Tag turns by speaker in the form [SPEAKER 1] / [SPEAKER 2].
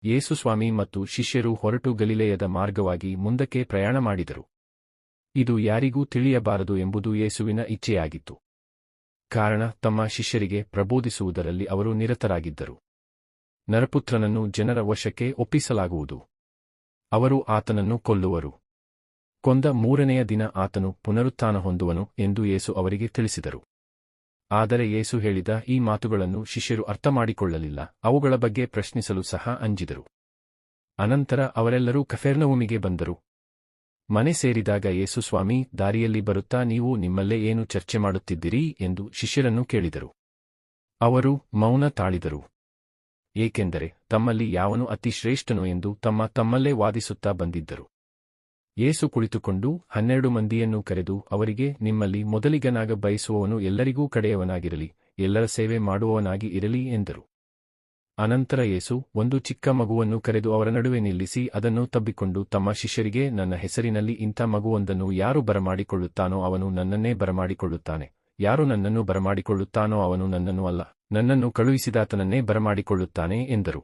[SPEAKER 1] ಯೇಸು ಸ್ವಾಮಿ ಮತ್ತು ಶಿಷ್ಯರು ಹೊರಟು ಗಲಿಲೆಯದ ಮಾರ್ಗವಾಗಿ ಮುಂದಕ್ಕೆ ಪ್ರಯಾಣ ಮಾಡಿದರು. ಇದು ಯಾರಿಗೂ ತಿಳಿಯಬಾರದು ಎಂಬುದು ಯೇಸುವಿನ ಇಚ್ಛೆಯಾಗಿತ್ತು. ಕಾರಣ ತಮ್ಮ ಶಿಷ್ಯರಿಗೆ ಪ್ರಬೋಧಿಸುವುದರಲ್ಲಿ ಅವರು ನಿರತರಾಗಿದ್ದರು. ನರಪುತ್ರನನ್ನು ಜನರ ವಶಕ್ಕೆ ಒಪ್ಪಿಸಲಾಗುವುದು. ಅವರು ಆತನನ್ನು ಕೊಲ್ಲುವರು. ಕೊಂದ ಮೂರನೆಯ ದಿನ ಆತನು ಪುನರುತ್ಥಾನ ಹೊಂದುವನು ಎಂದು ಯೇಸು ಅವರಿಗೆ ತಿಳಿಸಿದರು. ಆದರೆ ಯೇಸು ಹೇಳಿದ ಈ ಮಾತುಗಳನ್ನು ಶಿಷ್ಯರು ಅರ್ಥಮಾಡಿಕೊಳ್ಳಲಿಲ್ಲ, ಅವುಗಳ ಬಗ್ಗೆ ಪ್ರಶ್ನಿಸಲು ಸಹ ಅಂಜಿದರು. ಅನಂತರ ಅವರೆಲ್ಲರೂ ಕಫೆರ್ನಹುಮಿಗೆ ಬಂದರು. ಮನೆ ಸೇರಿದಾಗ ಯೇಸು ಸ್ವಾಮಿ ದಾರಿಯಲ್ಲಿ ಬರುತ್ತಾ ನೀವು ನಿಮ್ಮಲ್ಲೇ ಏನು ಚರ್ಚೆ ಮಾಡುತ್ತಿದ್ದಿರಿ ಎಂದು ಶಿಷ್ಯರನ್ನು ಕೇಳಿದರು. ಅವರು ಮೌನ ತಾಳಿದರು. ಏಕೆಂದರೆ ತಮ್ಮಲ್ಲಿ ಯಾವನು ಅತಿ ಶ್ರೇಷ್ಠನು ಎಂದು ತಮ್ಮಲ್ಲೇ ವಾದಿಸುತ್ತಾ ಬಂದಿದ್ದರು. ಯೇಸು ಕುಳಿತುಕೊಂಡು 12 ಮಂದಿಯನ್ನು ಕರೆದು ಅವರಿಗೆ, ನಿಮ್ಮಲ್ಲಿ ಮೊದಲಿಗನಾಗ ಬಯಸುವವನು ಎಲ್ಲರಿಗೂ ಕಡೆಯವನಾಗಿರಲಿ, ಎಲ್ಲರ ಸೇವೆ ಮಾಡುವವನಾಗಿ ಇರಲಿ ಎಂದರು. ಅನಂತರ ಯೇಸು ಒಂದು ಚಿಕ್ಕ ಮಗುವನ್ನು ಕರೆದು ಅವರ ನಡುವೆ ನಿಲ್ಲಿಸಿ ಅದನ್ನು ತಬ್ಬಿಕೊಂಡು ತಮ್ಮ ಶಿಷ್ಯರಿಗೆ, ನನ್ನ ಹೆಸರಿನಲ್ಲಿ ಇಂಥ ಮಗುವೊಂದನ್ನು ಯಾರು ಬರಮಾಡಿಕೊಳ್ಳುತ್ತಾನೋ ಅವನು ನನ್ನನ್ನೇ ಬರಮಾಡಿಕೊಳ್ಳುತ್ತಾನೆ, ಯಾರು ನನ್ನನ್ನು ಬರಮಾಡಿಕೊಳ್ಳುತ್ತಾನೋ ಅವನು ನನ್ನನ್ನು ಅಲ್ಲ, ನನ್ನನ್ನು ಕಳುಹಿಸಿದಾತನನ್ನೇ ಬರಮಾಡಿಕೊಳ್ಳುತ್ತಾನೆ ಎಂದರು.